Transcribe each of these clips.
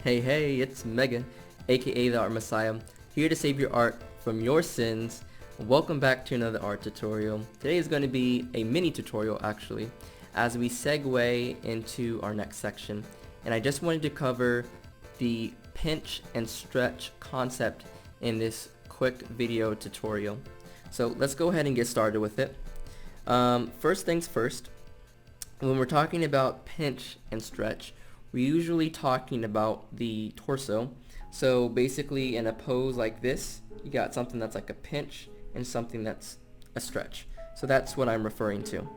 Hey, it's Mega, aka the Art Messiah, here to save your art from your sins. Welcome back to another art tutorial. Today is going to be a mini tutorial actually, as we segue into our next section. And I just wanted to cover the pinch and stretch concept in this quick video tutorial. So let's go ahead and get started with it. First things first, when we're talking about pinch and stretch, we're usually talking about the torso. So basically in a pose like this, you got something that's like a pinch and something that's a stretch. So that's what I'm referring to.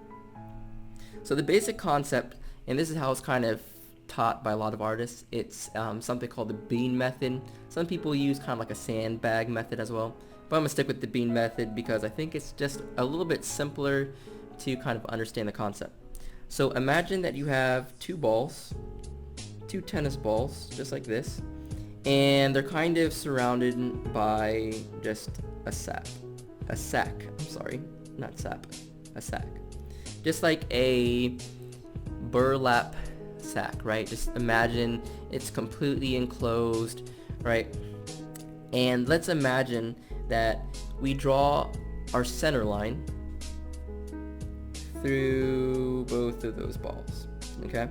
So the basic concept, and this is how it's kind of taught by a lot of artists, it's something called the bean method. Some people use kind of like a sandbag method as well, but I'm going to stick with the bean method because I think it's just a little bit simpler to kind of understand the concept. So imagine that you have two tennis balls, just like this, and they're kind of surrounded by just a sack, just like a burlap sack, right? Just imagine it's completely enclosed, right? And let's imagine that we draw our center line through both of those balls, okay?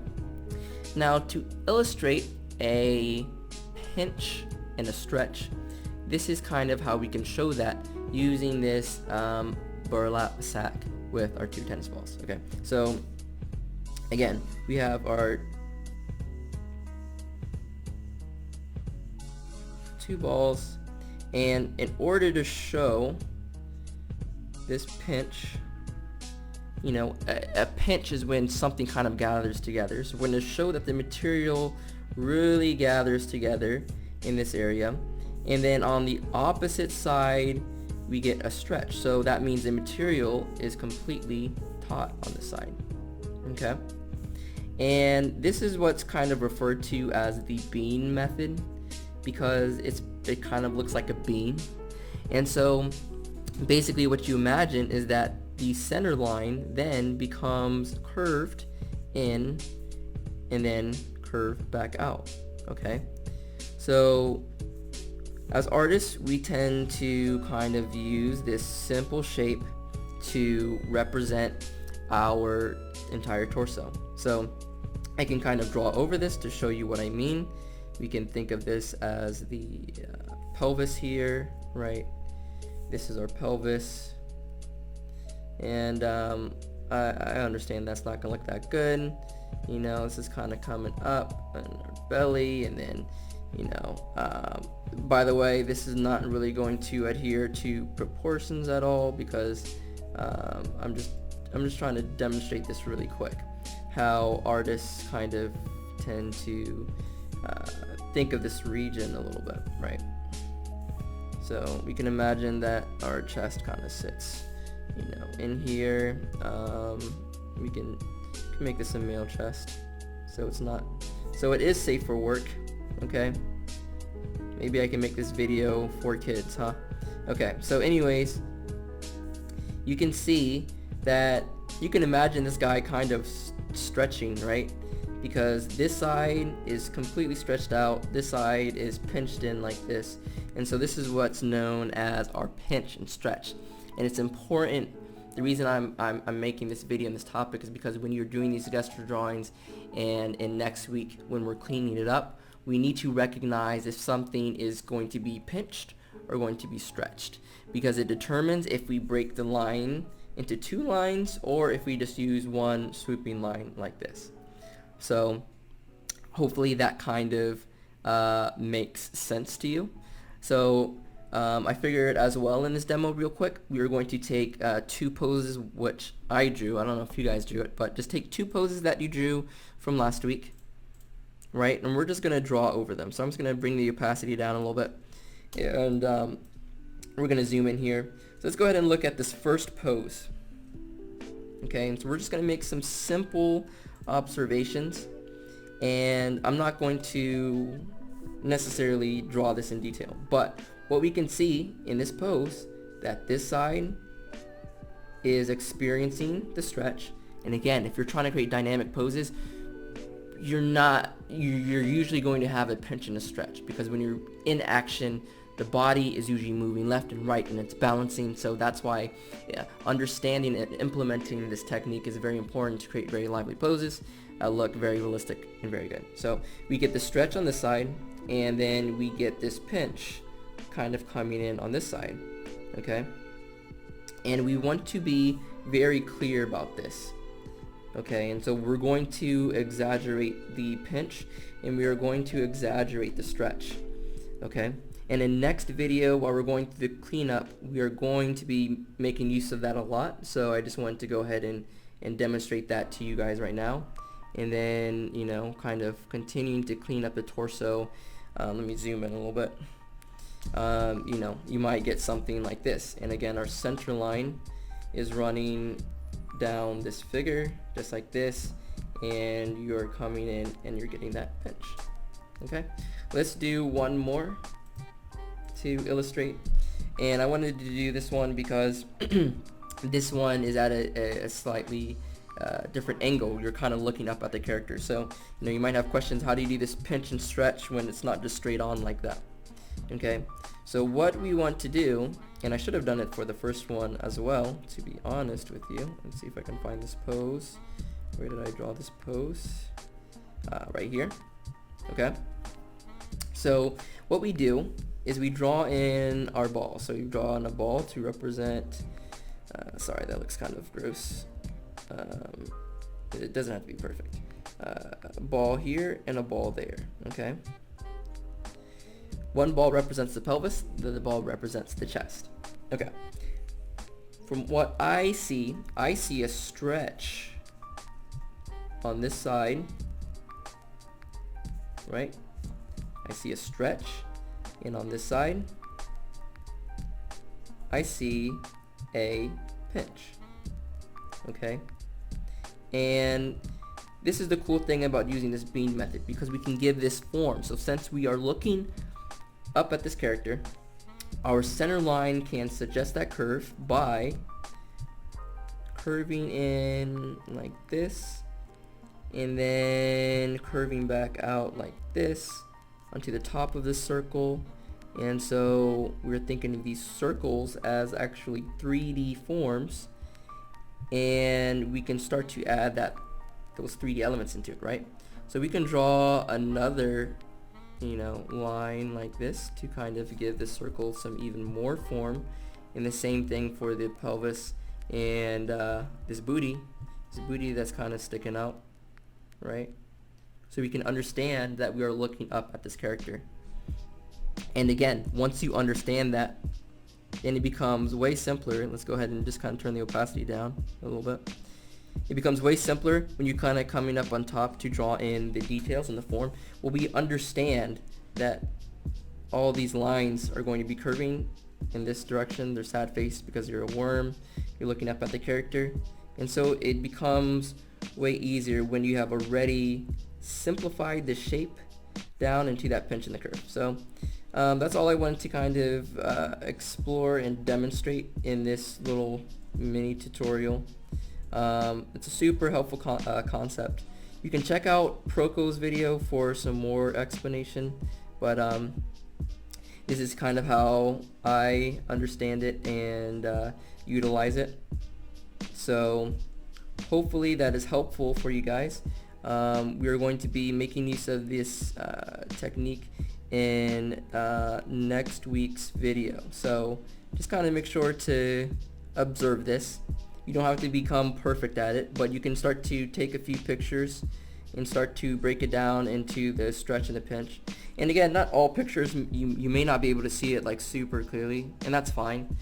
Now to illustrate a pinch and a stretch, this is kind of how we can show that using this burlap sack with our two tennis balls, okay? So again, we have our two balls, and in order to show this pinch, you know, a pinch is when something kind of gathers together. So we're going to show that the material really gathers together in this area. And then on the opposite side, we get a stretch. So that means the material is completely taut on this side. Okay? And this is what's kind of referred to as the bean method, because it kind of looks like a bean. And so basically what you imagine is that the center line then becomes curved in and then curved back out, okay? So as artists, we tend to kind of use this simple shape to represent our entire torso. So I can kind of draw over this to show you what I mean. We can think of this as the pelvis here, right? This is our pelvis. And I understand that's not gonna look that good. You know, this is kind of coming up on our belly, and then, you know, by the way, this is not really going to adhere to proportions at all, because I'm just trying to demonstrate this really quick, how artists kind of tend to think of this region a little bit, right? So we can imagine that our chest kind of sits, you know, in here. We can make this a male chest, so it is safe for work, okay? Maybe I can make this video for kids, huh? Okay, so anyways, you can see that you can imagine this guy kind of stretching, right? Because this side is completely stretched out, this side is pinched in like this, and so this is what's known as our pinch and stretch. And it's important. The reason I'm making this video on this topic is because when you're doing these gesture drawings, and in next week when we're cleaning it up, we need to recognize if something is going to be pinched or going to be stretched, because it determines if we break the line into two lines or if we just use one swooping line like this. So hopefully that kind of makes sense to you. So I figured as well in this demo real quick, we are going to take two poses which I drew. I don't know if you guys drew it, but just take two poses that you drew from last week, right? And we're just going to draw over them. So I'm just going to bring the opacity down a little bit, and we're going to zoom in here. So let's go ahead and look at this first pose. Okay, and so we're just going to make some simple observations, and I'm not going to necessarily draw this in detail, but what we can see in this pose, that this side is experiencing the stretch. And again, if you're trying to create dynamic poses, you're usually going to have a pinch and a stretch, because when you're in action, the body is usually moving left and right and it's balancing. So that's why understanding and implementing this technique is very important to create very lively poses, look very realistic and very good. So we get the stretch on this side, and then we get this pinch kind of coming in on this side, okay? And we want to be very clear about this, okay? And so we're going to exaggerate the pinch, and we are going to exaggerate the stretch, okay? And in next video, while we're going through the cleanup, we are going to be making use of that a lot. So I just wanted to go ahead and demonstrate that to you guys right now. And then, you know, kind of continuing to clean up the torso. Let me zoom in a little bit. You know, you might get something like this. And again, our center line is running down this figure, just like this. And you're coming in and you're getting that pinch. Okay, let's do one more to illustrate. And I wanted to do this one because this one is at a slightly different angle. You're kind of looking up at the character, so you know, you might have questions, how do you do this pinch and stretch when it's not just straight on like that? Okay, so what we want to do, and I should have done it for the first one as well, to be honest with you. Let's see if I can find this pose. Where did I draw this pose? Right here. Okay, so what we do is we draw in our ball. So you draw in a ball to represent, sorry, that looks kind of gross. It doesn't have to be perfect. A ball here and a ball there, okay? One ball represents the pelvis, the other ball represents the chest. Okay. From what I see a stretch on this side, right? I see a stretch. And on this side, I see a pinch, okay? And this is the cool thing about using this beam method, because we can give this form. So since we are looking up at this character, our center line can suggest that curve by curving in like this, and then curving back out like this onto the top of this circle. And so we're thinking of these circles as actually 3D forms, and we can start to add those 3D elements into it, right? So we can draw another, you know, line like this to kind of give this circle some even more form, and the same thing for the pelvis and this booty that's kind of sticking out, right? So we can understand that we are looking up at this character. And again, once you understand that, then it becomes way simpler. Let's go ahead and just kind of turn the opacity down a little bit. It becomes way simpler when you kind of coming up on top to draw in the details in the form. Well, we understand that all these lines are going to be curving in this direction. They're sad face because you're a worm. You're looking up at the character. And so it becomes way easier when you have already simplified the shape down into that pinch in the curve. So that's all I wanted to kind of explore and demonstrate in this little mini tutorial. It's a super helpful concept. You can check out Proko's video for some more explanation, but this is kind of how I understand it and utilize it. So hopefully that is helpful for you guys. We are going to be making use of this technique in next week's video. So just kind of make sure to observe this. You don't have to become perfect at it, but you can start to take a few pictures and start to break it down into the stretch and the pinch. And again, not all pictures, you may not be able to see it like super clearly, and that's fine.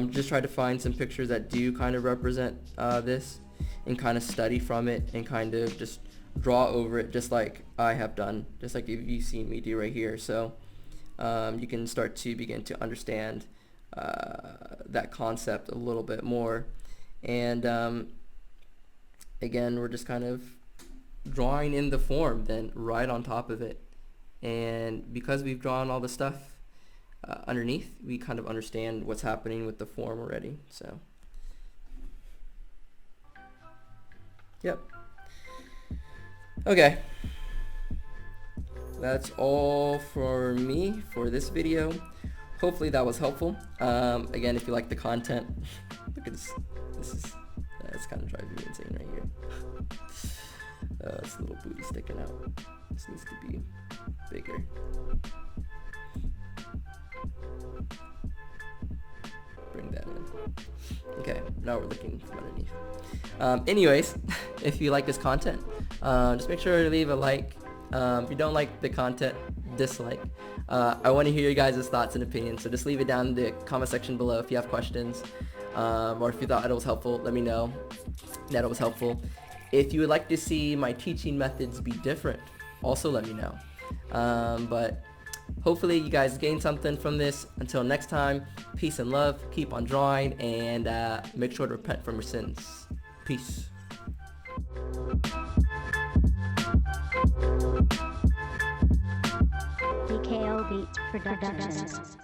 Just try to find some pictures that do kind of represent this, and kind of study from it and kind of just draw over it, just like I have done, just like you've seen me do right here. So you can start to begin to understand that concept a little bit more. And again, we're just kind of drawing in the form then right on top of it. And because we've drawn all the stuff underneath, we kind of understand what's happening with the form already. So yep. Okay, that's all for me for this video. Hopefully that was helpful. Again, if you like the content, look at this. It's kind of driving me insane right here. This little booty sticking out. This needs to be bigger. Bring that in. Okay, now we're looking from underneath. Anyways, if you like this content, just make sure to leave a like. If you don't like the content, dislike. I want to hear your guys' thoughts and opinions, so just leave it down in the comment section below if you have questions, or if you thought it was helpful, let me know that it was helpful. If you would like to see my teaching methods be different, also let me know. But hopefully you guys gained something from this. Until next time, peace and love, keep on drawing, and make sure to repent from your sins. Peace. PKO Beats Productions.